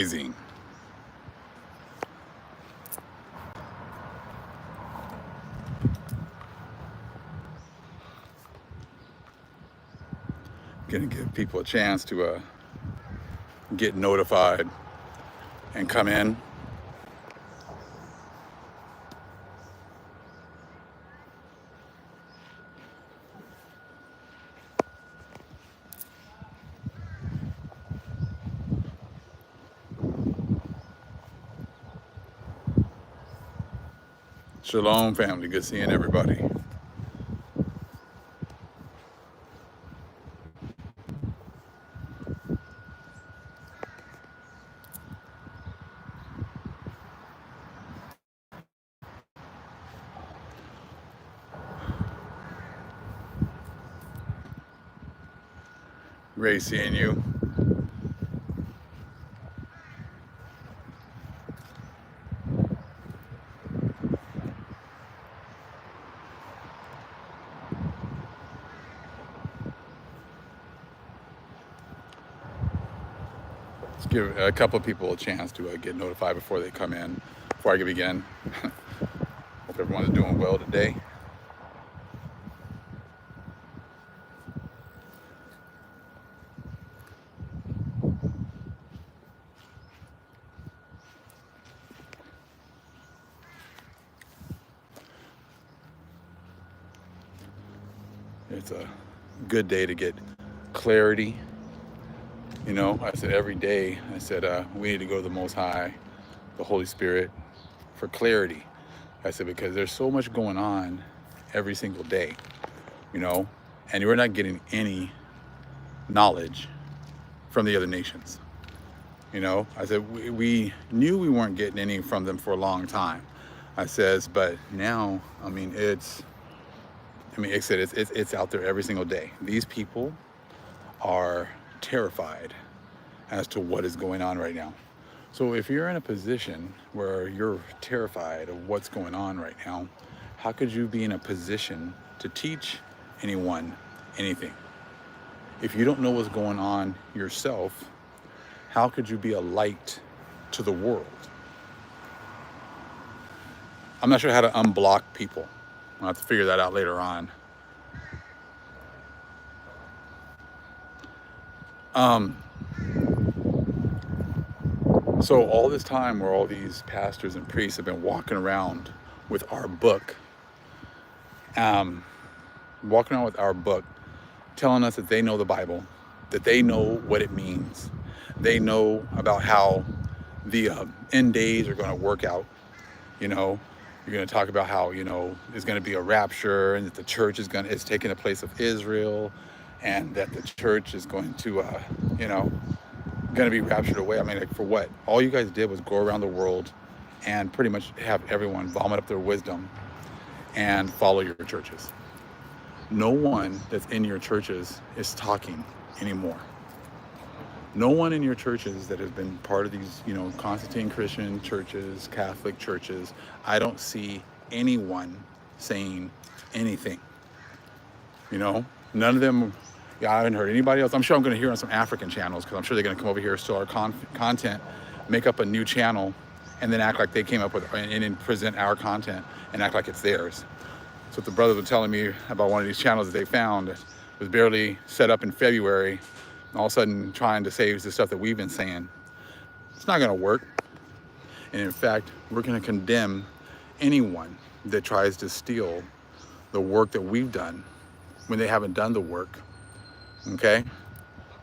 Amazing. Gonna give people a chance to get notified and come in. Shalom, family. Good seeing everybody. Great seeing you. Let's give a couple of people a chance to get notified before they come in, before I can begin. Hope everyone's doing well today. It's a good day to get clarity. You know, I said every day, I said, we need to go to the Most High, the Holy Spirit, for clarity. I said, because there's so much going on every single day, you know, and we're not getting any knowledge from the other nations. You know, I said, we knew we weren't getting any from them for a long time. I says, but now, I mean, it's out there every single day. These people are terrified as to what is going on right now. So if you're in a position where you're terrified of what's going on right now, how could you be in a position to teach anyone anything? If you don't know what's going on yourself, how could you be a light to the world? I'm not sure how to unblock people. I'll have to figure that out later on. So all this time where all these pastors and priests have been walking around with our book, telling us that they know the Bible, that they know what it means. They know about how the end days are going to work out. You know, you're going to talk about how, you know, there's going to be a rapture and that the church is taking the place of Israel, and that the church is going to, going to be raptured away. I mean, like, for what? All you guys did was go around the world and pretty much have everyone vomit up their wisdom and follow your churches. No one that's in your churches is talking anymore. No one in your churches that has been part of these, you know, Constantine Christian churches, Catholic churches, I don't see anyone saying anything. You know, none of them. Yeah, I haven't heard anybody else. I'm sure I'm going to hear on some African channels, because I'm sure they're going to come over here, steal our content, make up a new channel, and then act like they came up with, and then present our content and act like it's theirs. So what the brothers were telling me about one of these channels that they found was barely set up in February, and all of a sudden trying to say the stuff that we've been saying. It's not going to work. And in fact, we're going to condemn anyone that tries to steal the work that we've done when they haven't done the work. Okay?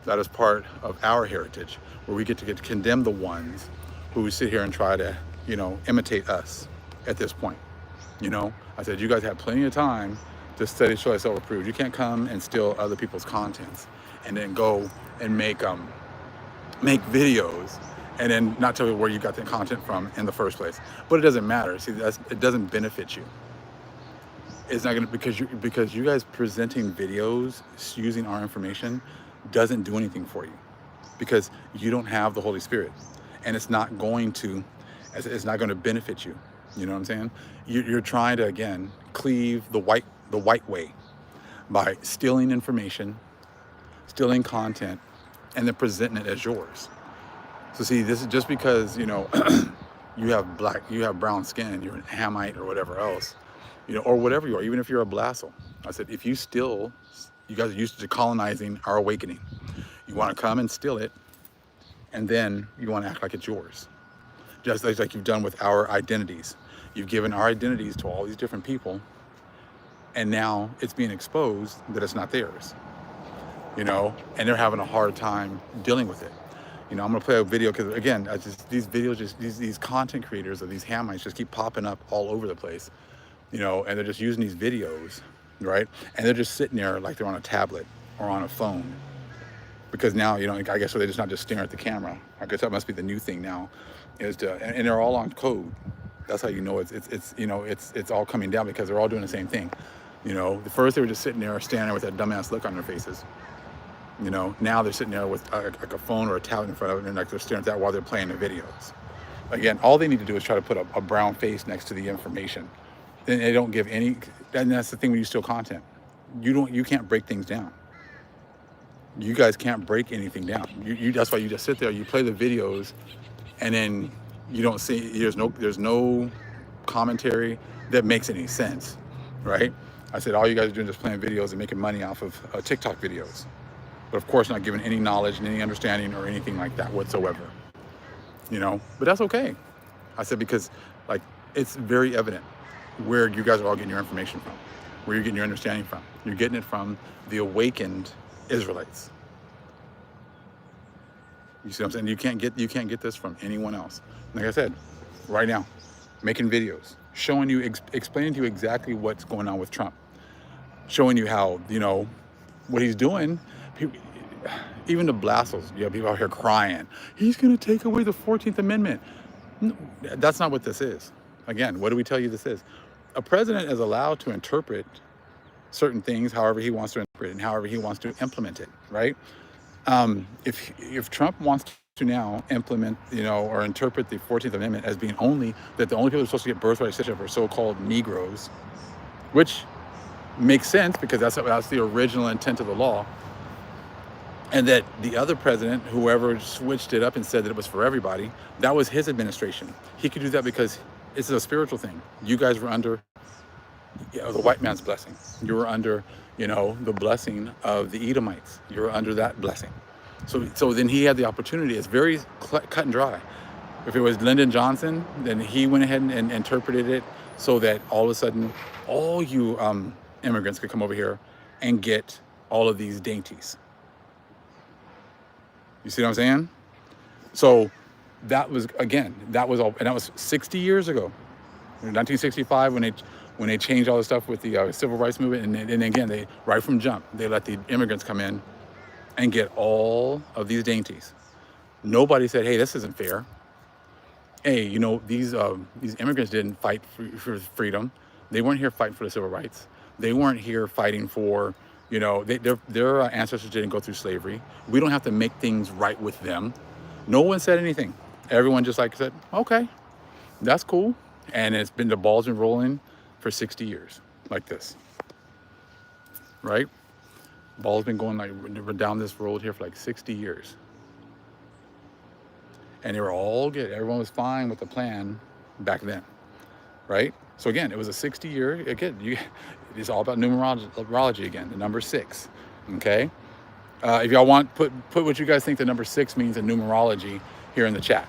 That is part of our heritage, where we get to condemn the ones who sit here and try to, you know, imitate us at this point. You know, I said, you guys have plenty of time to study, show yourself approved. You can't come and steal other people's contents and then go and make videos and then not tell you where you got the content from in the first place. But it doesn't matter. See, it doesn't benefit you. It's not gonna, because you guys presenting videos using our information doesn't do anything for you, because you don't have the Holy Spirit, and it's not going to benefit you. You know what I'm saying? You're trying to, again, cleave the white way by stealing information, stealing content, and then presenting it as yours. So see, this is just because, you know, you have brown skin, you're an Hamite or whatever else, you know, or whatever you are, even if you're a Blassel. I said, if you still, you guys are used to colonizing our awakening. You want to come and steal it, and then you want to act like it's yours. Just like you've done with our identities. You've given our identities to all these different people, and now it's being exposed that it's not theirs, you know, and they're having a hard time dealing with it. You know, I'm gonna play a video because again, these videos, these content creators of these Hamites just keep popping up all over the place, you know, and they're just using these videos, right? And they're just sitting there like they're on a tablet or on a phone, because now, you know, I guess they're just not just staring at the camera. I guess that must be the new thing now, is to, and they're all on code. That's how you know it's you know, it's all coming down, because they're all doing the same thing. You know, the first they were just sitting there standing there with that dumbass look on their faces. You know, now they're sitting there with like a phone or a tablet in front of them, and like they're staring at that while they're playing the videos. Again, all they need to do is try to put a brown face next to the information. Then they don't give any, and that's the thing when you steal content. You can't break things down. You guys can't break anything down. That's why you just sit there, you play the videos, and then you don't see, there's no commentary that makes any sense, right? I said, all you guys are doing is just playing videos and making money off of TikTok videos. But of course not giving any knowledge and any understanding or anything like that whatsoever, you know, but that's okay. I said, because like, it's very evident where you guys are all getting your information from, where you're getting your understanding from. You're getting it from the awakened Israelites. You see what I'm saying? You can't get this from anyone else. Like I said, right now, making videos, showing you, explaining to you exactly what's going on with Trump, showing you how, you know, what he's doing. Even the Blassels, you have people out here crying, he's going to take away the 14th Amendment. No, that's not what this is. Again, what do we tell you this is? A president is allowed to interpret certain things however he wants to interpret it and however he wants to implement it, right? If Trump wants to now implement, you know, or interpret the 14th Amendment as being only that the only people who are supposed to get birthright citizenship are so-called Negroes, which makes sense because that's the original intent of the law. And that the other president, whoever switched it up and said that it was for everybody, that was his administration. He could do that because it's a spiritual thing. You guys were under, you know, the white man's blessing. You were under, you know, the blessing of the Edomites. You were under that blessing. So then he had the opportunity. It's very cut and dry. If it was Lyndon Johnson, then he went ahead and interpreted it so that all of a sudden, all you immigrants could come over here and get all of these dainties. You see what I'm saying? So that was, again, that was all, and that was 60 years ago, in 1965, when they changed all the stuff with the civil rights movement, and again, they right from jump, they let the immigrants come in and get all of these dainties. Nobody said, hey, this isn't fair. Hey, you know, these immigrants didn't fight for freedom. They weren't here fighting for the civil rights. They weren't here fighting for, you know, their ancestors didn't go through slavery. We don't have to make things right with them. No one said anything. Everyone just like said, okay, that's cool. And it's been, the ball's been rolling for 60 years like this, right? Ball's been going like, we're down this road here for like 60 years. And they were all good. Everyone was fine with the plan back then, right? So again, it was a 60-year, again, it's all about numerology again, the number 6, okay? If y'all want, put what you guys think the number 6 means in numerology here in the chat,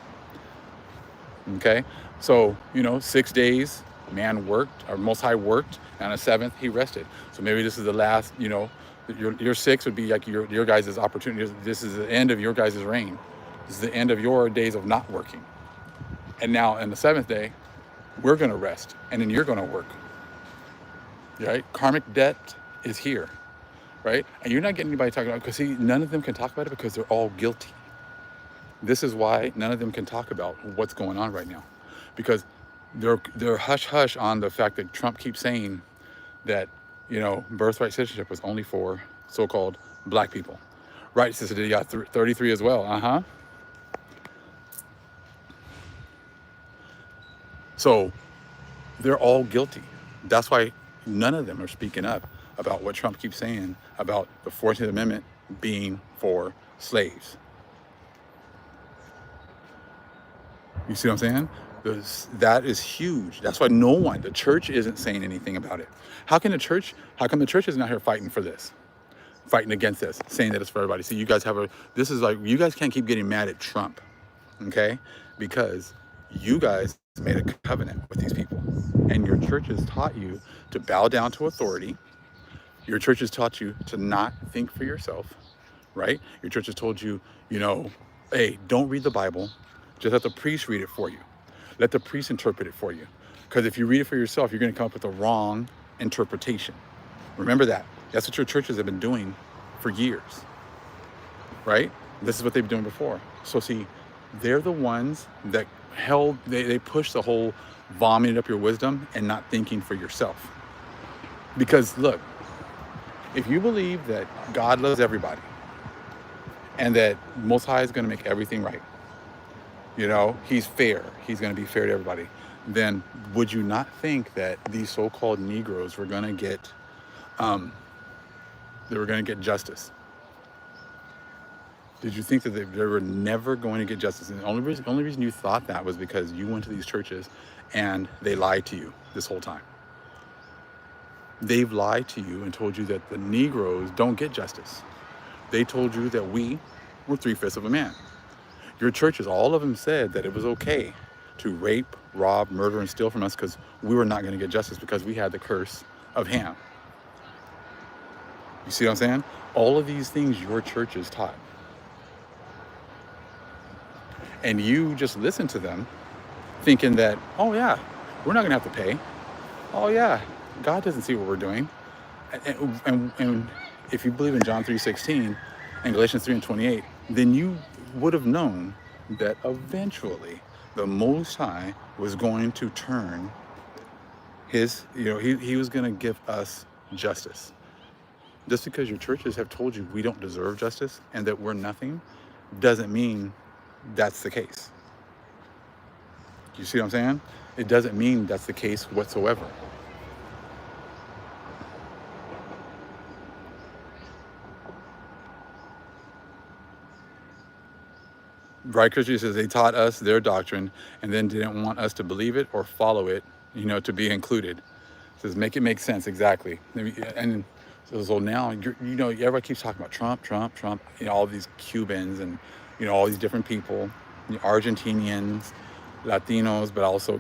okay? So, you know, 6 days, man worked, or Most High worked, and on the 7th, he rested. So maybe this is the last, you know, your 6 would be like your guys' opportunity. This is the end of your guys' reign. This is the end of your days of not working. And now, on the 7th day, we're going to rest, and then you're going to work, right? Karmic debt is here, right? And you're not getting anybody talking about it, because see, none of them can talk about it because they're all guilty. This is why none of them can talk about what's going on right now, because they're hush-hush on the fact that Trump keeps saying that, you know, birthright citizenship was only for so-called black people. Right, Sister, you got 33 as well, So they're all guilty. That's why none of them are speaking up about what Trump keeps saying about the 14th Amendment being for slaves. You see what I'm saying? That is huge. That's why the church isn't saying anything about it. How come the church is not here fighting for this? Fighting against this, saying that it's for everybody. See, you guys this is like, you guys can't keep getting mad at Trump, okay? Because you guys made a covenant with these people. And your church has taught you to bow down to authority. Your church has taught you to not think for yourself, right? Your church has told you, hey, don't read the Bible. Just let the priest read it for you. Let the priest interpret it for you. Because if you read it for yourself, you're going to come up with the wrong interpretation. Remember that. That's what your churches have been doing for years, right? This is what they've been doing before. So see, they're the ones that they push the whole vomiting up your wisdom and not thinking for yourself. Because look, if you believe that God loves everybody and that Most High is going to make everything right, he's fair, he's going to be fair to everybody, then would you not think that these so-called Negroes were going to get justice? Did you think that they were never going to get justice? And the only reason you thought that was because you went to these churches and they lied to you this whole time. They've lied to you and told you that the Negroes don't get justice. They told you that we were 3/5 of a man. Your churches, all of them said that it was okay to rape, rob, murder, and steal from us because we were not going to get justice because we had the curse of Ham. You see what I'm saying? All of these things your churches taught. And you just listen to them thinking that, oh yeah, we're not going to have to pay. Oh yeah, God doesn't see what we're doing. And if you believe in John 3:16 and Galatians 3:28, then you would have known that eventually the Most High was going to turn he was going to give us justice. Just because your churches have told you we don't deserve justice and that we're nothing doesn't mean that's the case. You see what I'm saying? It doesn't mean that's the case whatsoever. Right, Christian says they taught us their doctrine and then didn't want us to believe it or follow it, to be included. It says make it make sense, exactly. And so now, everybody keeps talking about Trump, all these Cubans and, all these different people, Argentinians, Latinos, but also,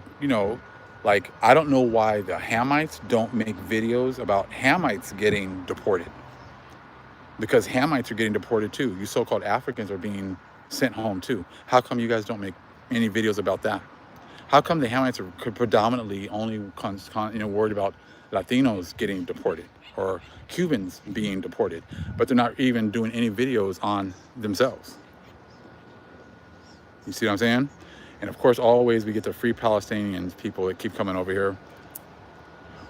I don't know why the Hamites don't make videos about Hamites getting deported. Because Hamites are getting deported too. You so-called Africans are being sent home too. How come you guys don't make any videos about that? How come the Hamites are predominantly only worried about Latinos getting deported or Cubans being deported, but they're not even doing any videos on themselves? You see what I'm saying? And of course, always we get the free Palestinians people that keep coming over here.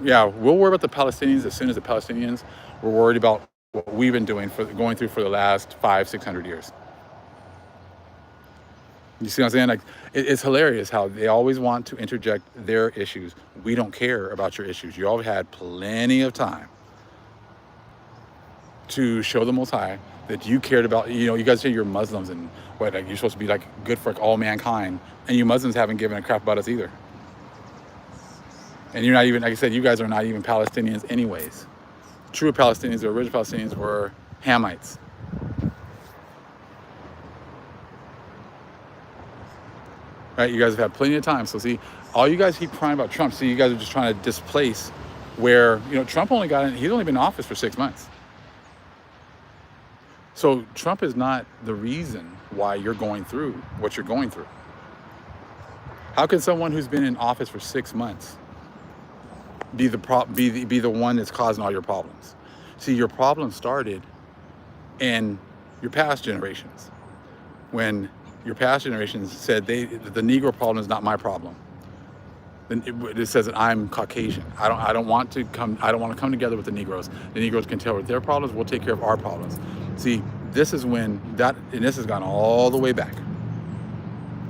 Yeah, we'll worry about the Palestinians as soon as the Palestinians were worried about what we've been going through for the last 500-600 years. You see what I'm saying? Like, it's hilarious how they always want to interject their issues. We don't care about your issues. You all had plenty of time to show the Most High that you cared about. You guys say you're Muslims and you're supposed to be good for all mankind, and you Muslims haven't given a crap about us either. And you're not even, like I said, you guys are not even Palestinians anyways. True Palestinians, the original Palestinians were Hamites. Right, you guys have had plenty of time. So see, all you guys keep crying about Trump. See, you guys are just trying to displace where, Trump he's only been in office for 6 months. So Trump is not the reason why you're going through what you're going through. How can someone who's been in office for 6 months be the one that's causing all your problems? See, your problem started in your past generations, when your past generations said the Negro problem is not my problem. It says that I'm Caucasian. I don't want to come together with the Negroes. The Negroes can tell with their problems. We'll take care of our problems. See, this is when and this has gone all the way back.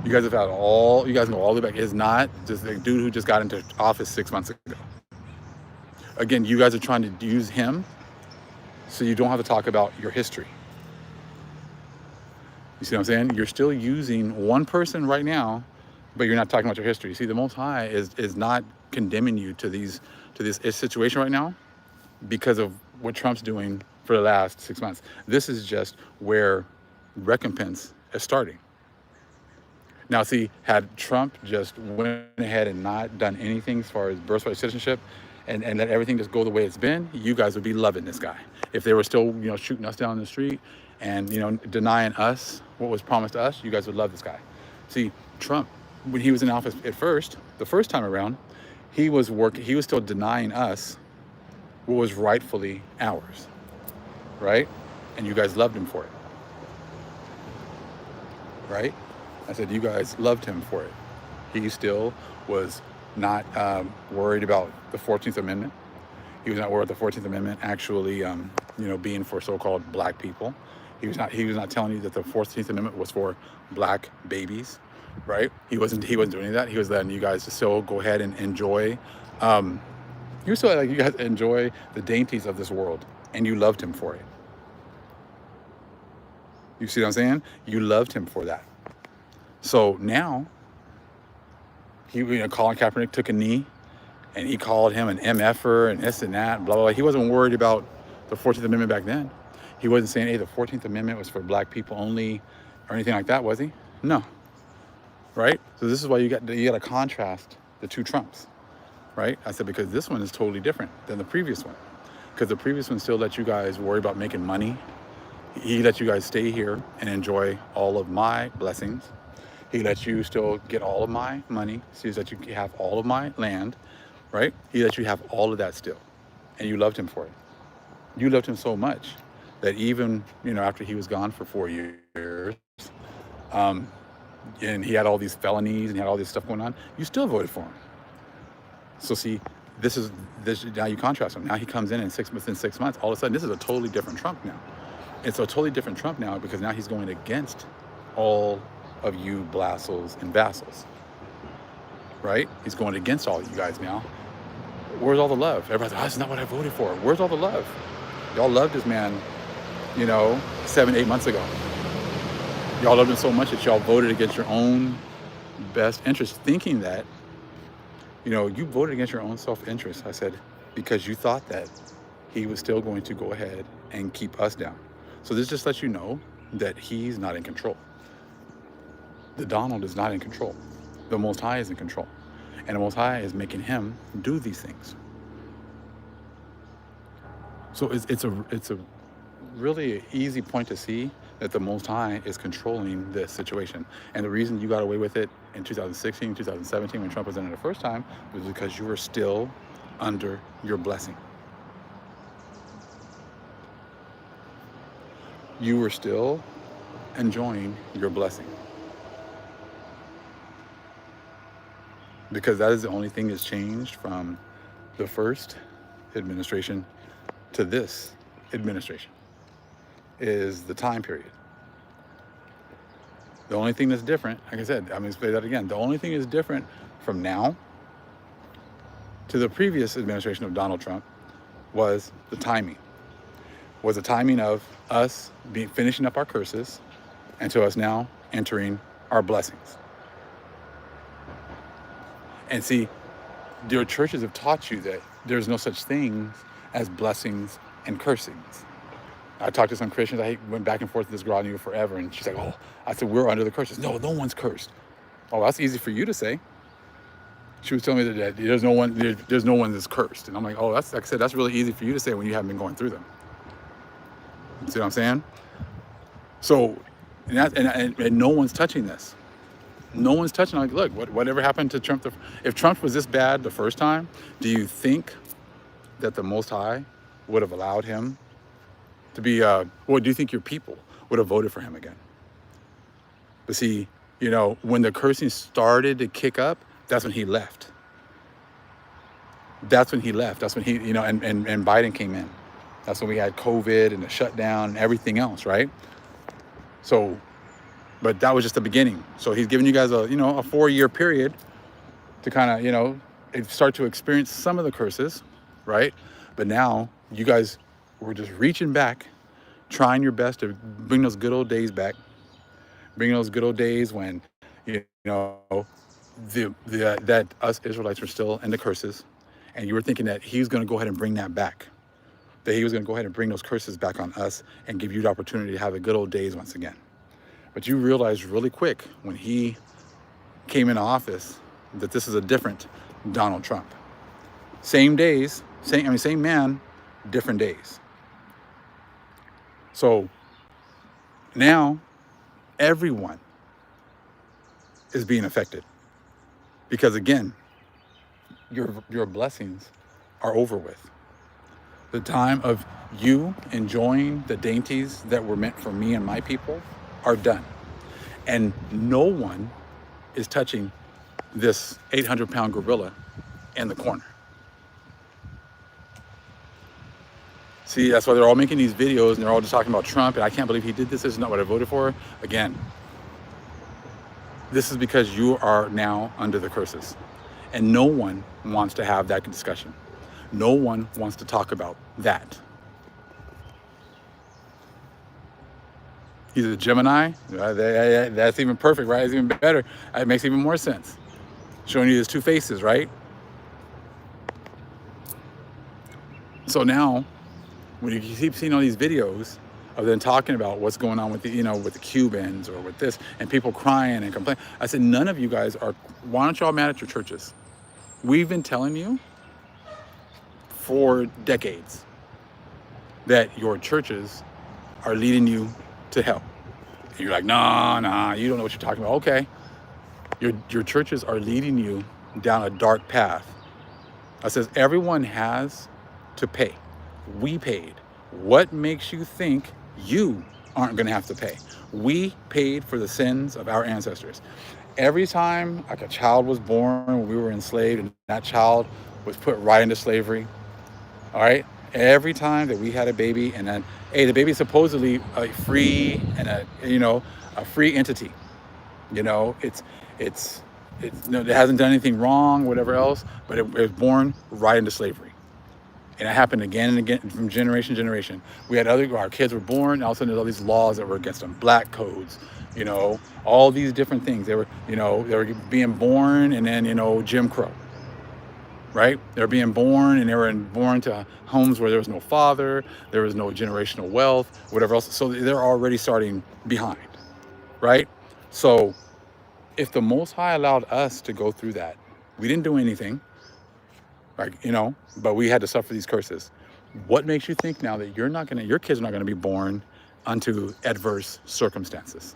You guys go all the way back. It's not just a dude who just got into office 6 months ago. Again, you guys are trying to use him so you don't have to talk about your history. You see what I'm saying? You're still using one person right now but you're not talking about your history. See, the Most High is not condemning you to this situation right now because of what Trump's doing for the last 6 months. This is just where recompense is starting. Now, see, had Trump just went ahead and not done anything as far as birthright citizenship and let everything just go the way it's been, you guys would be loving this guy. If they were still, shooting us down the street and, denying us what was promised to us, you guys would love this guy. See, Trump, when he was in office at first, the first time around, he was still denying us what was rightfully ours, right? And you guys loved him for it, right? I said, you guys loved him for it. He still was not worried about the 14th Amendment. He was not worried about the 14th Amendment actually, being for so-called black people. He was not telling you that the 14th Amendment was for black babies, right? He wasn't doing any of that. He was letting you guys to still go ahead and enjoy. He was still like you guys enjoy the dainties of this world, and you loved him for it. You see what I'm saying? You loved him for that. So now, Colin Kaepernick took a knee, and he called him an MFer and this and that, blah, blah, blah. He wasn't worried about the 14th Amendment back then. He wasn't saying, hey, the 14th Amendment was for black people only or anything like that, was he? No. Right? So this is why you got to contrast the two Trumps, right? I said, because this one is totally different than the previous one. Because the previous one still let you guys worry about making money. He let you guys stay here and enjoy all of my blessings. He let you still get all of my money. So he let you have all of my land, right? He let you have all of that still. And you loved him for it. You loved him so much that even, after he was gone for 4 years, and he had all these felonies and he had all this stuff going on, you still voted for him. So see, this now you contrast him. Now he comes in within 6 months, all of a sudden this is a totally different Trump now. It's a totally different Trump now because now he's going against all of you blassels and vassals, right? He's going against all of you guys now. Where's all the love? Everybody's like, oh, that's not what I voted for. Where's all the love? Y'all loved this man, 7-8 months ago. Y'all loved him so much that y'all voted against your own best interest, thinking that, you voted against your own self-interest. I said, because you thought that he was still going to go ahead and keep us down. So this just lets you know that he's not in control. The Donald is not in control. The Most High is in control. And the Most High is making him do these things. So it's a really easy point to see that the Most High is controlling this situation. And the reason you got away with it in 2016, 2017, when Trump was in it the first time, was because you were still under your blessing. You were still enjoying your blessing. Because that is the only thing that's changed from the first administration to this administration, is the time period. The only thing that's different, like I said, I'm going to say that again. The only thing that's different from now to the previous administration of Donald Trump was the timing. Was the timing of us finishing up our curses and to us now entering our blessings. And see, your churches have taught you that there's no such thing as blessings and cursings. I talked to some Christians. I went back and forth with this girl I knew forever, and she's like, "Oh," I said, "We're under the curses." No one's cursed. Oh, that's easy for you to say. She was telling me that there's no one that's cursed, and I'm like, "Oh, that's like I said, that's really easy for you to say when you haven't been going through them." You see what I'm saying? So, and no one's touching this. No one's touching. Like, look, whatever happened to Trump? If Trump was this bad the first time, do you think that the Most High would have allowed him to be? Do you think your people would have voted for him again? But see, when the cursing started to kick up, that's when he left. That's when he, and Biden came in. That's when we had COVID and the shutdown and everything else, right? So, but that was just the beginning. So he's giving you guys a 4-year period to kind of, start to experience some of the curses, right? But now you guys were just reaching back, trying your best to bring those good old days back. Bring those good old days when, that us Israelites were still in the curses, and you were thinking that he's going to go ahead and bring that back, that he was going to go ahead and bring those curses back on us and give you the opportunity to have the good old days once again. But you realized really quick when he came into office that this is a different Donald Trump. Same days, same man, different days. So now everyone is being affected because, again, your blessings are over with. The time of you enjoying the dainties that were meant for me and my people are done. And no one is touching this 800-pound gorilla in the corner. See, that's why they're all making these videos and they're all just talking about Trump and I can't believe he did this. This is not what I voted for. Again, this is because you are now under the curses. And no one wants to have that discussion. No one wants to talk about that. He's a Gemini. That's even perfect, right? It's even better. It makes even more sense. Showing you his two faces, right? So now, when you keep seeing all these videos of them talking about what's going on with the, with the Cubans or with this, and people crying and complaining, I said, none of you guys are. Why aren't y'all mad at your churches? We've been telling you for decades that your churches are leading you to hell. And you're like, nah, you don't know what you're talking about. Okay, your churches are leading you down a dark path. I says everyone has to pay. We paid. What makes you think you aren't going to have to pay? We paid for the sins of our ancestors. Every time like a child was born when we were enslaved and that child was put right into slavery, all right? Every time that we had a baby and then, hey, the baby's supposedly a free and a free entity. It hasn't done anything wrong, whatever else, but it was born right into slavery. And it happened again and again from generation to generation. We had our kids were born, all of a sudden there's all these laws that were against them, black codes, all these different things. They were being born and then, Jim Crow, right? They were being born and they were born to homes where there was no father, there was no generational wealth, whatever else. So they're already starting behind, right? So if the Most High allowed us to go through that, we didn't do anything, but we had to suffer these curses. What makes you think now that your kids are not going to be born unto adverse circumstances?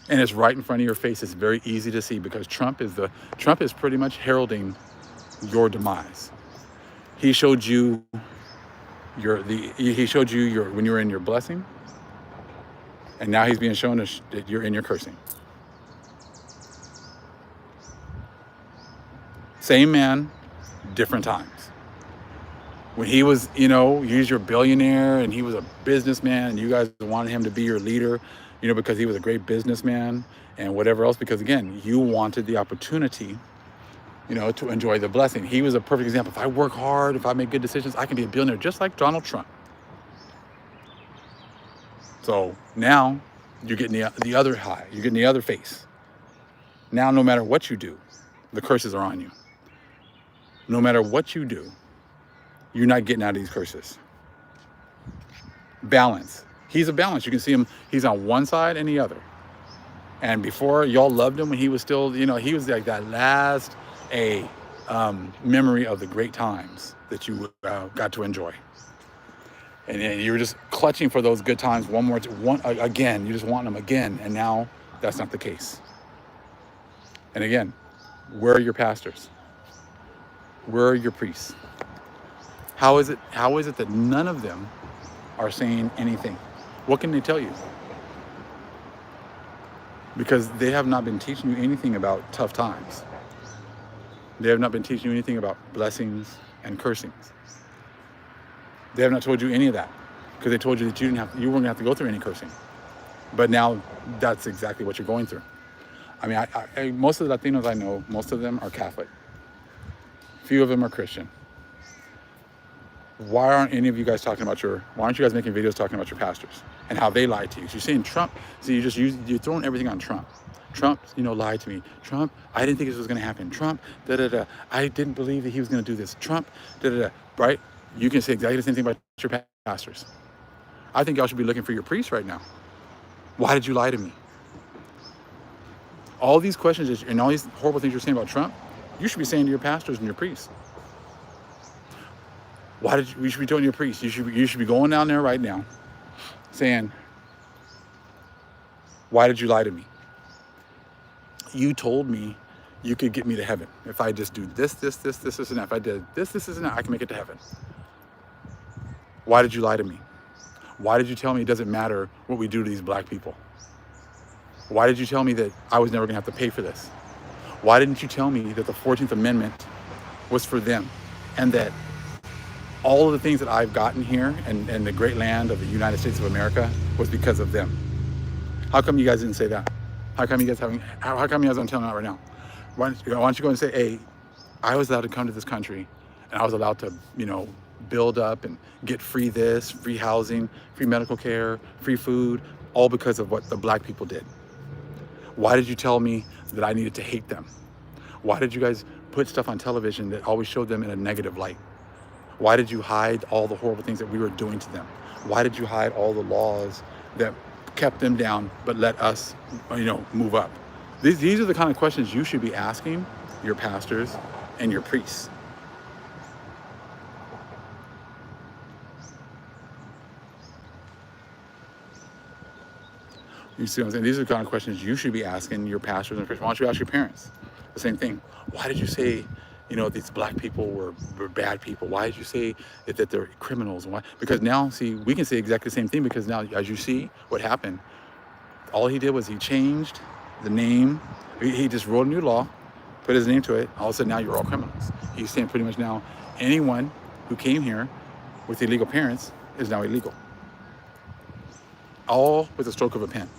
And it's right in front of your face. It's very easy to see because Trump is pretty much heralding your demise. He showed you when you were in your blessing, and now he's being shown that you're in your cursing. Same man, different times. When he was, he's your billionaire and he was a businessman and you guys wanted him to be your leader, because he was a great businessman and whatever else, because again, you wanted the opportunity, to enjoy the blessing. He was a perfect example. If I work hard, if I make good decisions, I can be a billionaire just like Donald Trump. So now you're getting the other high, you're getting the other face. Now, no matter what you do, the curses are on you. No matter what you do, you're not getting out of these curses. Balance. He's a balance. You can see him. He's on one side and the other. And before, y'all loved him when he was still, he was like that last memory of the great times that you got to enjoy. And you were just clutching for those good times again. You just want them again. And now that's not the case. And again, where are your pastors? Where are your priests? How is it that none of them are saying anything? What can they tell you? Because they have not been teaching you anything about tough times. They have not been teaching you anything about blessings and cursings. They have not told you any of that because they told you that you weren't going to have to go through any cursing. But now that's exactly what you're going through. I mean, most of the Latinos I know, most of them are Catholic. Few of them are Christian. Why aren't any of you guys why aren't you guys making videos talking about your pastors? and how they lied to you. So you're saying Trump, so you're throwing everything on Trump. Trump, lied to me. Trump, I didn't think this was going to happen. Trump, I didn't believe that he was going to do this. Trump, right? You can say exactly the same thing about your pastors. I think y'all should be looking for your priests right now. Why did you lie to me? All these questions and all these horrible things you're saying about Trump, you should be saying to your pastors and your priests. We should be telling your priests, you should be going down there right now saying, why did you lie to me? You told me you could get me to heaven. If I just do this, and that. If I did this, and that, I can make it to heaven. Why did you lie to me? Why did you tell me it doesn't matter what we do to these black people? Why did you tell me that I was never going to have to pay for this? Why didn't you tell me that the 14th Amendment was for them, and that all of the things that I've gotten here and the great land of the United States of America was because of them? How come you guys didn't say that? How come you guys aren't telling me that right now? Why don't you go and say, hey, I was allowed to come to this country, and I was allowed to, build up and get free this, free housing, free medical care, free food, all because of what the black people did. Why did you tell me that I needed to hate them? Why did you guys put stuff on television that always showed them in a negative light? Why did you hide all the horrible things that we were doing to them? Why did you hide all the laws that kept them down but let us, move up? These are the kind of questions you should be asking your pastors and your priests. You see what I'm saying? These are the kind of questions you should be asking your pastors and priests. Why don't you ask your parents the same thing? Why did you say, these black people were bad people? Why did you say that they're criminals? Why? Because now, see, we can say exactly the same thing, because now, as you see what happened, all he did was he changed the name. He just wrote a new law, put his name to it. All of a sudden, now you're all criminals. He's saying pretty much now anyone who came here with illegal parents is now illegal. All with a stroke of a pen.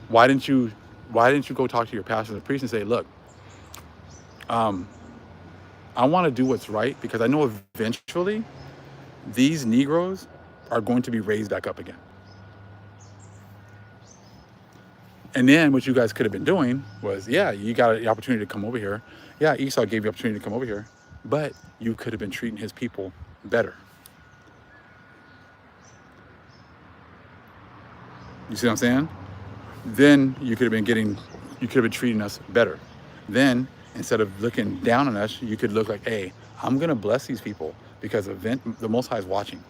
Why didn't you go talk to your pastor and priest and say, look, I want to do what's right, because I know eventually these Negroes are going to be raised back up again. And then what you guys could have been doing was, yeah, you got the opportunity to come over here. Yeah, Esau gave you the opportunity to come over here, but you could have been treating his people better. You see what I'm saying? Then you could have been treating us better. Then, instead of looking down on us, you could look like, hey, I'm going to bless these people because the Most High is watching.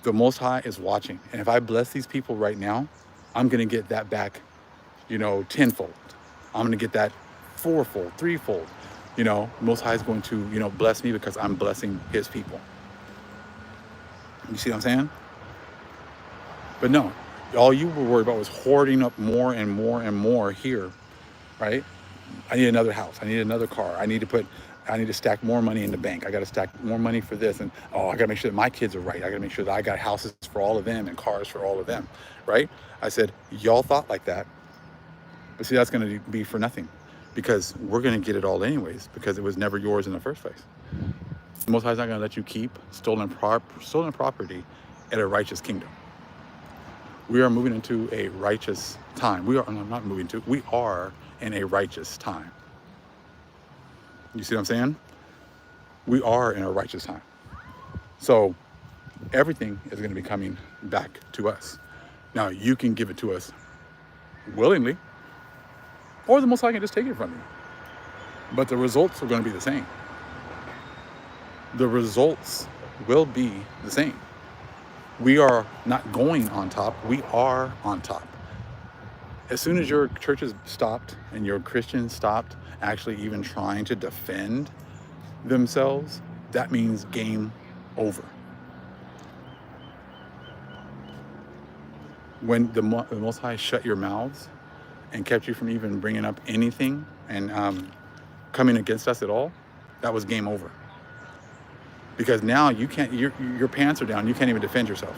The Most High is watching. And if I bless these people right now, I'm going to get that back, tenfold. I'm going to get that fourfold, threefold. Most High is going to, bless me because I'm blessing his people. You see what I'm saying? But no, all you were worried about was hoarding up more and more and more here, right? I need another house. I need another car. I need to stack more money in the bank. I got to stack more money for this. And, I got to make sure that my kids are right. I got to make sure that I got houses for all of them and cars for all of them, right? I said, y'all thought like that. But see, that's going to be for nothing, because we're going to get it all anyways, because it was never yours in the first place. The Most High is not going to let you keep stolen property at a righteous kingdom. We are moving into a righteous time. We are in a righteous time. You see what I'm saying? We are in a righteous time. So everything is going to be coming back to us. Now, you can give it to us willingly, or the Most High can just take it from you. But the results are going to be the same. The results will be the same. We are not going on top. We are on top. As soon as your churches stopped and your Christians stopped actually even trying to defend themselves, that means game over. When the Most High shut your mouths and kept you from even bringing up anything and coming against us at all, that was game over. Because now you can't, your pants are down, you can't even defend yourself.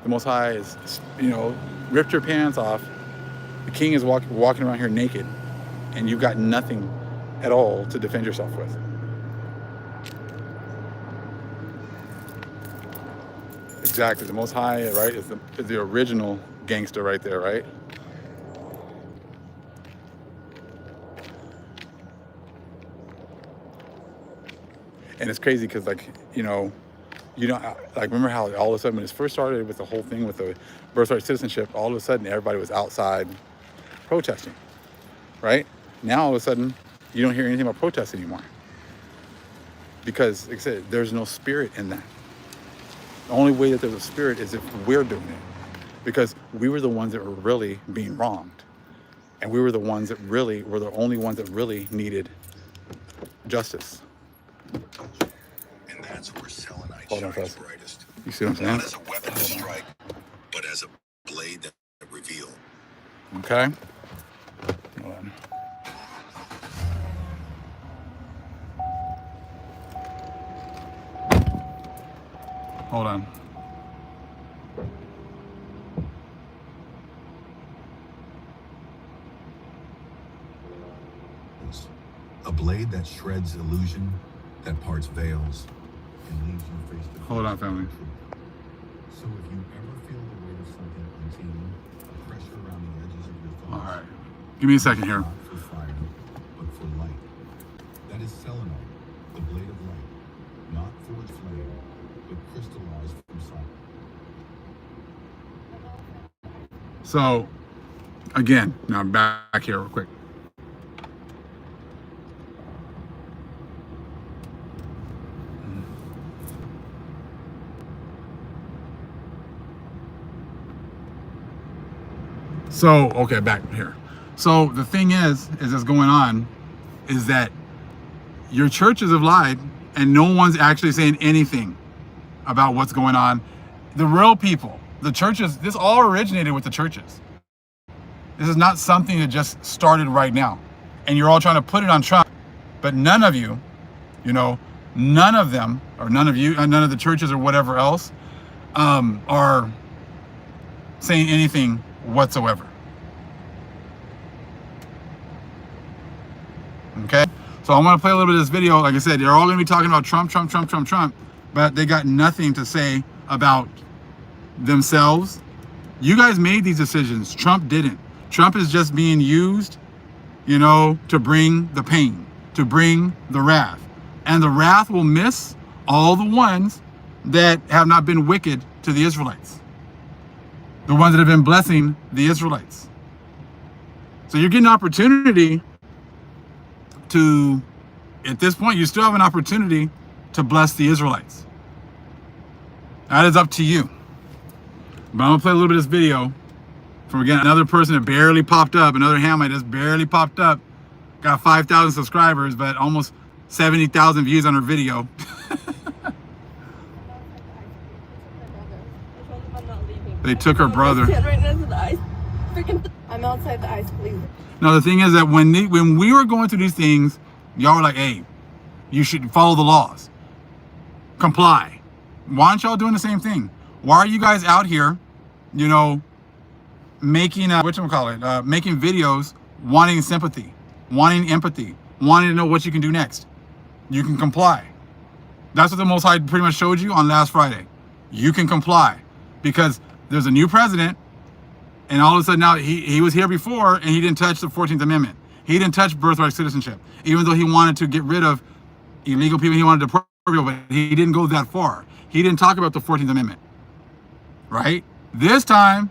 The Most High is, ripped your pants off. The king is walking around here naked, and you've got nothing at all to defend yourself with. Exactly. The Most High, right, is the original gangster right there, right? And it's crazy because, like, like, remember how all of a sudden when it first started with the whole thing with the birthright citizenship, all of a sudden everybody was outside protesting, right? Now all of a sudden you don't hear anything about protests anymore because, like I said, there's no spirit in that. The only way that there's a spirit is if we're doing it, because we were the ones that were really being wronged, and we were the ones that really were the only ones that really needed justice. And that's where selenite Hold on, shines fellas. brightest. You see what I'm saying? Not as a weapon to strike, but as a blade that reveal. Okay. Hold on. Hold on. A blade that shreds illusion, that parts veils, and leaves you face to face. Hold on, family. So if you ever feel the weight of something unseen, a pressure around the edges of your thoughts. All right. Give me a second here. Not for fire, but for light. That is selenite, the blade of light, not forged flame, but crystallized from silence. So, again, now I'm back here real quick. So, okay, back here. So the thing is that's going on is that your churches have lied and no one's actually saying anything about what's going on. The real people, the churches, this all originated with the churches. This is not something that just started right now. And you're all trying to put it on Trump, but none of you, none of them, or none of you, none of the churches or whatever else, are saying anything whatsoever. Okay, so I'm going to play a little bit of this video. Like I said, they're all going to be talking about Trump, but they got nothing to say about themselves. You guys made these decisions. Trump didn't. Trump is just being used, to bring the pain, to bring the wrath. And the wrath will miss all the ones that have not been wicked to the Israelites. The ones that have been blessing the Israelites. So you're getting an opportunity to, at this point, you still have an opportunity to bless the Israelites. That is up to you. But I'm gonna play a little bit of this video from, again, another person that barely popped up, another Hamite that's barely popped up, got 5,000 subscribers, but almost 70,000 views on her video. They took her brother. I'm outside the ice, please. Now the thing is that when we were going through these things, y'all were like, "Hey, you should follow the laws, comply." Why aren't y'all doing the same thing? Why are you guys out here, making making videos, wanting sympathy, wanting empathy, wanting to know what you can do next? You can comply. That's what the Most High pretty much showed you on last Friday. You can comply because there's a new president, and all of a sudden now he was here before and he didn't touch the 14th Amendment. He didn't touch birthright citizenship, even though he wanted to get rid of illegal people. He wanted to deport people, but he didn't go that far. He didn't talk about the 14th Amendment, right? This time,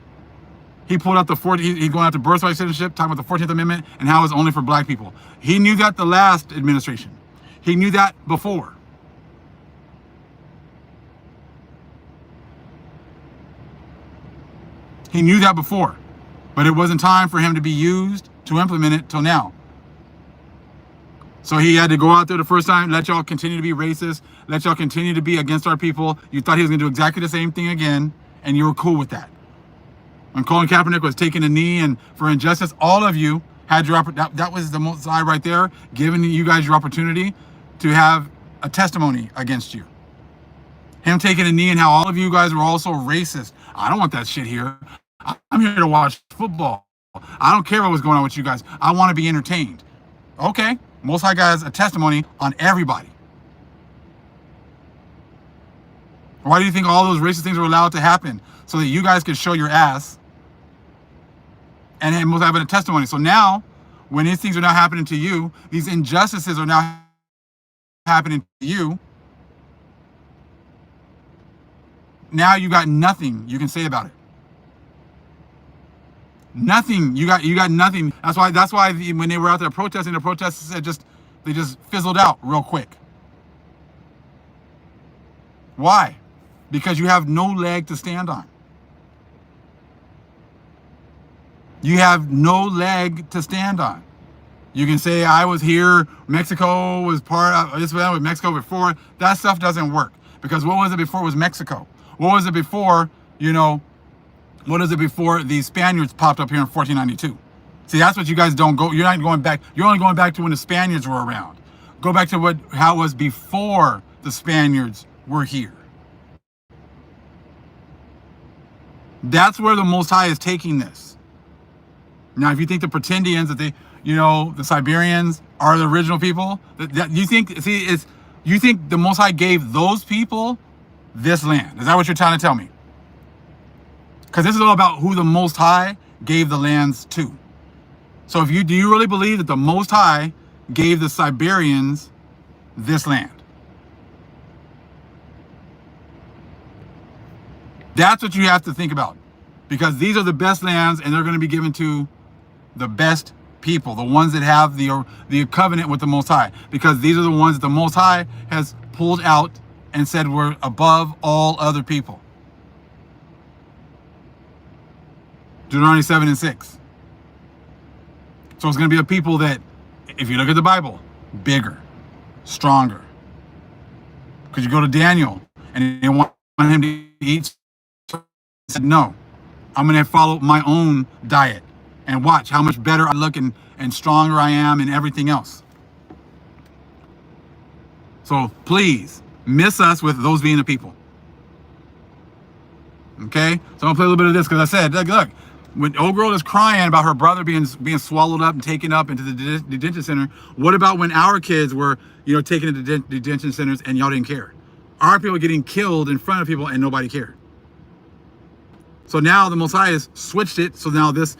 he pulled out he's going out to birthright citizenship, talking about the 14th Amendment and how it's only for black people. He knew that the last administration. He knew that before. He knew that before, but it wasn't time for him to be used to implement it till now. So he had to go out there the first time, let y'all continue to be racist, let y'all continue to be against our people. You thought he was going to do exactly the same thing again, and you were cool with that. When Colin Kaepernick was taking a knee and for injustice, all of you had your that was the Most High right there, giving you guys your opportunity to have a testimony against you. Him taking a knee and how all of you guys were also racist. I don't want that shit here. I'm here to watch football. I don't care what was going on with you guys. I want to be entertained. Okay, Most High has a testimony on everybody. Why do you think all those racist things were allowed to happen? So that you guys could show your ass and it was having a testimony. So now, when these things are now happening to you, these injustices are now happening to you, now you got nothing you can say about it. Nothing. You got nothing. That's why when they were out there protesting, the protesters said they just fizzled out real quick. Why? Because you have no leg to stand on. You have no leg to stand on. You can say, I was here, Mexico was part of this, with Mexico before. That stuff doesn't work. Because what was it before it was Mexico? What was it before, what is it before the Spaniards popped up here in 1492? See, that's what you guys don't go, you're not going back, you're only going back to when the Spaniards were around. Go back to how it was before the Spaniards were here. That's where the Most High is taking this. Now, if you think the Pretendians, that they, the Siberians are the original people, that you think the Most High gave those people this land. Is that what you're trying to tell me? Because this is all about who the Most High gave the lands to. So do you really believe that the Most High gave the Siberians this land? That's what you have to think about. Because these are the best lands, and they're going to be given to the best people, the ones that have the covenant with the Most High. Because these are the ones that the Most High has pulled out and said we're above all other people. Deuteronomy 7:6. So it's going to be a people that, if you look at the Bible, bigger, stronger. Because you go to Daniel, and they want him to eat. He said, no, I'm going to follow my own diet and watch how much better I look and stronger I am and everything else. So please, miss us with those being the people. Okay? So I'm going to play a little bit of this because I said, look, when old girl is crying about her brother being swallowed up and taken up into the detention center, what about when our kids were, taken into detention centers and y'all didn't care? Our people getting killed in front of people and nobody cared. So now the Most High has switched it. So now this,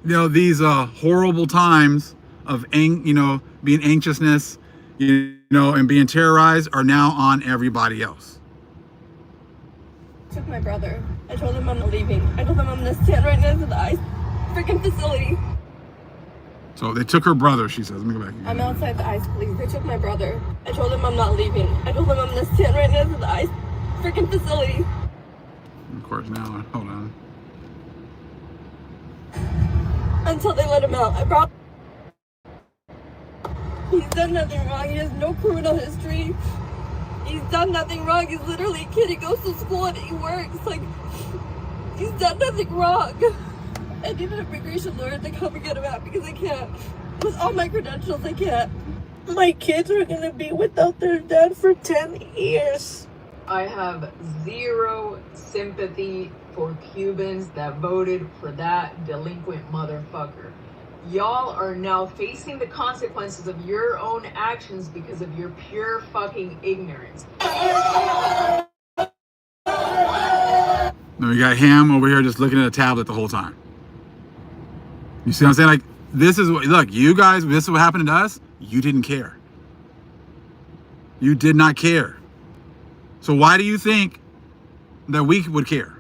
these horrible times of, being anxiousness, and being terrorized are now on everybody else. Took my brother. I told him I'm not leaving. I told him I'm gonna stand right next to the ICE freaking facility. So they took her brother, she says. Let me go back. I'm outside the ICE police. They took my brother. I told him I'm not leaving. I told him I'm gonna stand right next to the ICE freaking facility. Of course, now, hold on. Until they let him out. He's done nothing wrong. He has no criminal history. He's done nothing wrong. He's literally a kid. He goes to school and he works. He's done nothing wrong. I need an immigration lawyer to come and get him out because I can't. With all my credentials, I can't. My kids are going to be without their dad for 10 years. I have zero sympathy for Cubans that voted for that delinquent motherfucker. Y'all are now facing the consequences of your own actions because of your pure fucking ignorance. Then we got him over here just looking at a tablet the whole time. You see what I'm saying? Like, this is what, look, you guys, this is what happened to us. You didn't care. You did not care. So why do you think that we would care?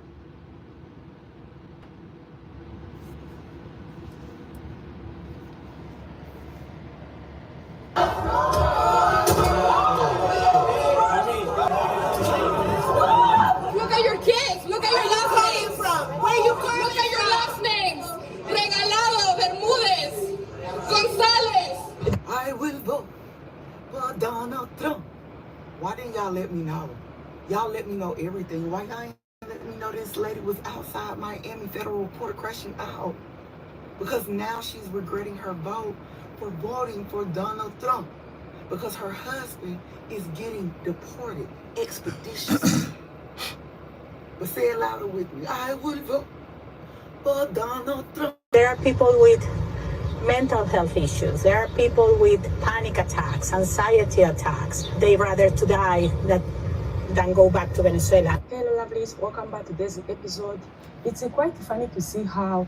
Look at your kids. Look at your last names. Where you from? Look at your last names. Regalado, Bermudez, Gonzalez. I will vote for Donald Trump. Why didn't y'all let me know? Y'all let me know everything. Why y'all ain't let me know this lady was outside Miami Federal Court crashing out? Because now she's regretting her vote for voting for Donald Trump. Because her husband is getting deported expeditiously. But say it louder with me. I will vote for Donald Trump. There are people with mental health issues. There are people with panic attacks, anxiety attacks. They rather to die than than go back to Venezuela. Hello lovelies, welcome back to this episode. It's quite funny to see how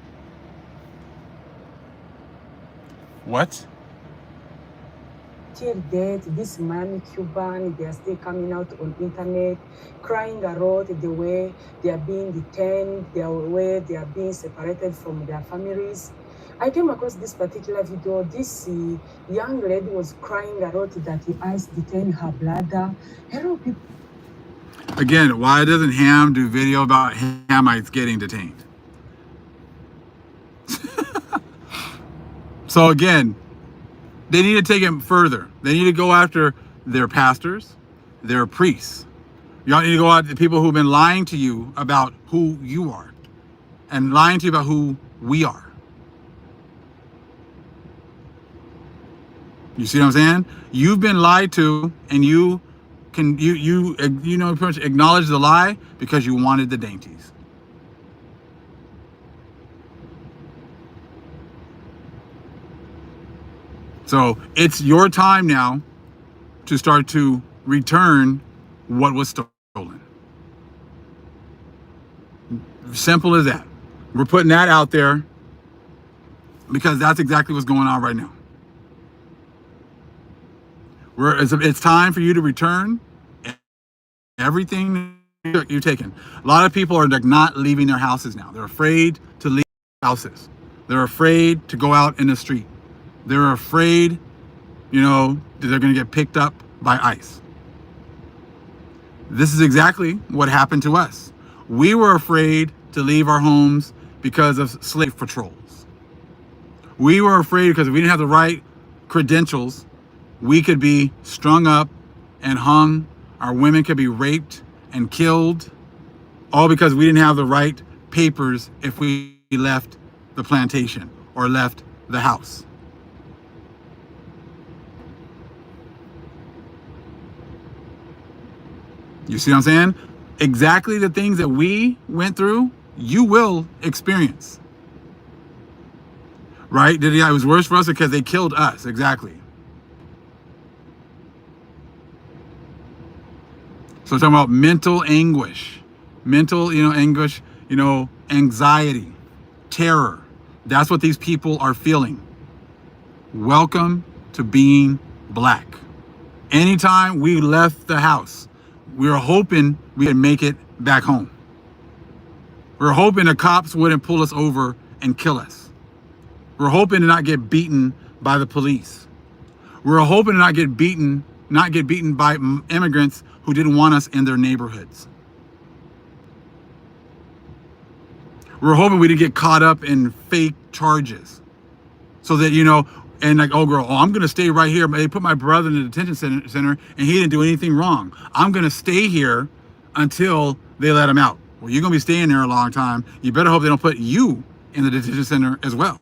What? till date this Miami Cuban, they are still coming out on internet crying a lot the way they are being detained, the way they are being separated from their families. I came across this particular video. This young lady was crying a lot that the ICE detained her bladder. Hello people. Again, why doesn't Ham do video about Hamites getting detained? So again, they need to take it further. They need to go after their pastors, their priests. Y'all need to go after the people who've been lying to you about who you are and lying to you about who we are. You see what I'm saying? You've been lied to, and you know pretty much acknowledge the lie because you wanted the dainties. So it's your time now to start to return what was stolen. Simple as that. We're putting that out there because that's exactly what's going on right now. It's time for you to return everything you've taken. A lot of people are like not leaving their houses now. They're afraid to leave houses. They're afraid to go out in the street. They're afraid, that they're going to get picked up by ICE. This is exactly what happened to us. We were afraid to leave our homes because of slave patrols. We were afraid because if we didn't have the right credentials, we could be strung up and hung. Our women could be raped and killed, all because we didn't have the right papers if we left the plantation or left the house. You see what I'm saying? Exactly the things that we went through, you will experience. Right? It was worse for us because they killed us. Exactly. So we're talking about mental anguish, anguish, anxiety, terror. That's what these people are feeling. Welcome to being black. Anytime we left the house, we were hoping we could make it back home. We were hoping the cops wouldn't pull us over and kill us. We were hoping to not get beaten by the police. We were hoping to not get beaten by immigrants who didn't want us in their neighborhoods. We were hoping we didn't get caught up in fake charges. So that, and like, I'm going to stay right here. They put my brother in the detention center and he didn't do anything wrong. I'm going to stay here until they let him out. Well, you're going to be staying there a long time. You better hope they don't put you in the detention center as well.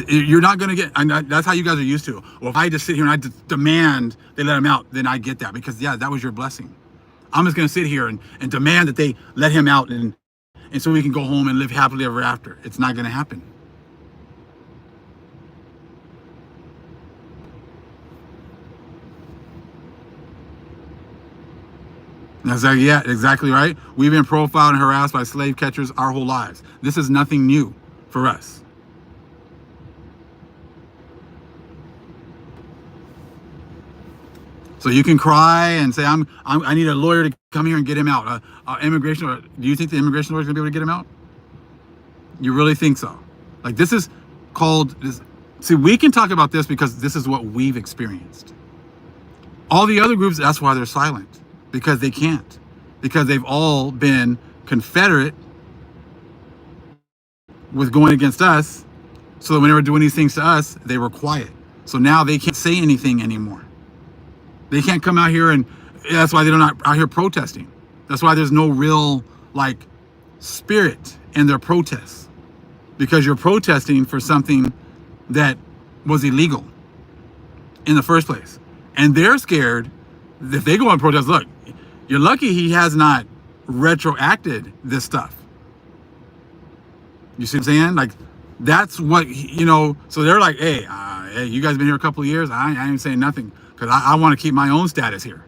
You're not going to get, that's how you guys are used to. Well, if I just sit here and I demand they let him out, then I get that because, that was your blessing. I'm just going to sit here and demand that they let him out and so we can go home and live happily ever after. It's not going to happen. That's like, exactly right. We've been profiled and harassed by slave catchers our whole lives. This is nothing new for us. So you can cry and say, I need a lawyer to come here and get him out. Immigration, do you think the immigration lawyer is going to be able to get him out? You really think so? Like this is called, see, we can talk about this because this is what we've experienced. All the other groups, that's why they're silent. Because they can't. Because they've all been Confederate with going against us. So that when they were doing these things to us, they were quiet. So now they can't say anything anymore. They can't come out here and that's why they're not out here protesting. That's why there's no real spirit in their protests. Because you're protesting for something that was illegal in the first place. And they're scared if they go on protest, look, you're lucky he has not retroacted this stuff. You see what I'm saying? Like, that's what, you know, so they're like, hey, hey, you guys been here a couple of years? I ain't saying nothing because I want to keep my own status here.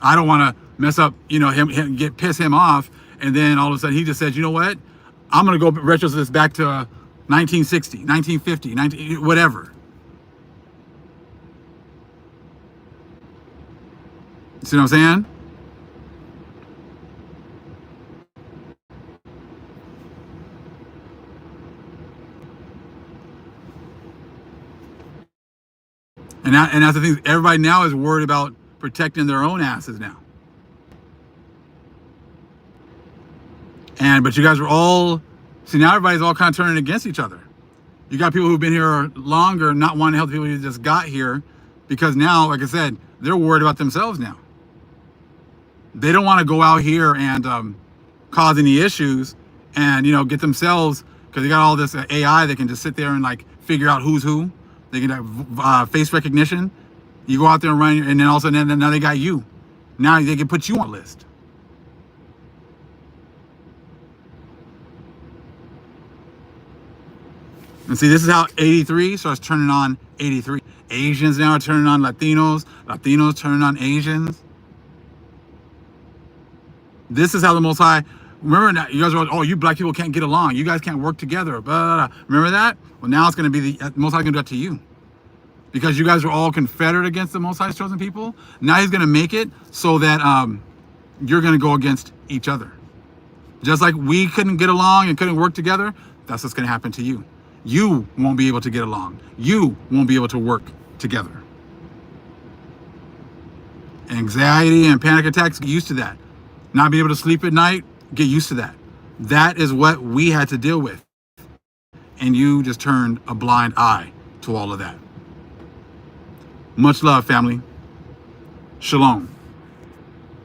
I don't want to mess up, you know, him piss him off. And then all of a sudden he just says, you know what? I'm going to go retro this back to 1960, 1950, whatever. See what I'm saying? And that's the thing. Everybody now is worried about protecting their own asses now. But you guys are all, see, now everybody's all kind of turning against each other. You got people who've been here longer, not wanting to help the people who just got here, because now, like I said, they're worried about themselves now. They don't want to go out here and cause any issues and, you know, get themselves, because they got all this AI that can just sit there and like figure out who's who. They can have face recognition. You go out there and run, and then all of a sudden, now they got you. Now they can put you on a list. And see, this is how 83 starts turning on 83. Asians now are turning on Latinos. Latinos turning on Asians. This is how the Most High, remember that you guys are, oh, you black people can't get along. You guys can't work together. Blah, blah, blah. Remember that? Well, now it's going to be the Most High going to do that to you. Because you guys are all confederate against the Most High's chosen people. Now he's going to make it so that you're going to go against each other. Just like we couldn't get along and couldn't work together, that's what's going to happen to you. You won't be able to get along. You won't be able to work together. Anxiety and panic attacks, get used to that. Not being able to sleep at night, get used to that. That is what we had to deal with. And you just turned a blind eye to all of that. Much love, family. Shalom.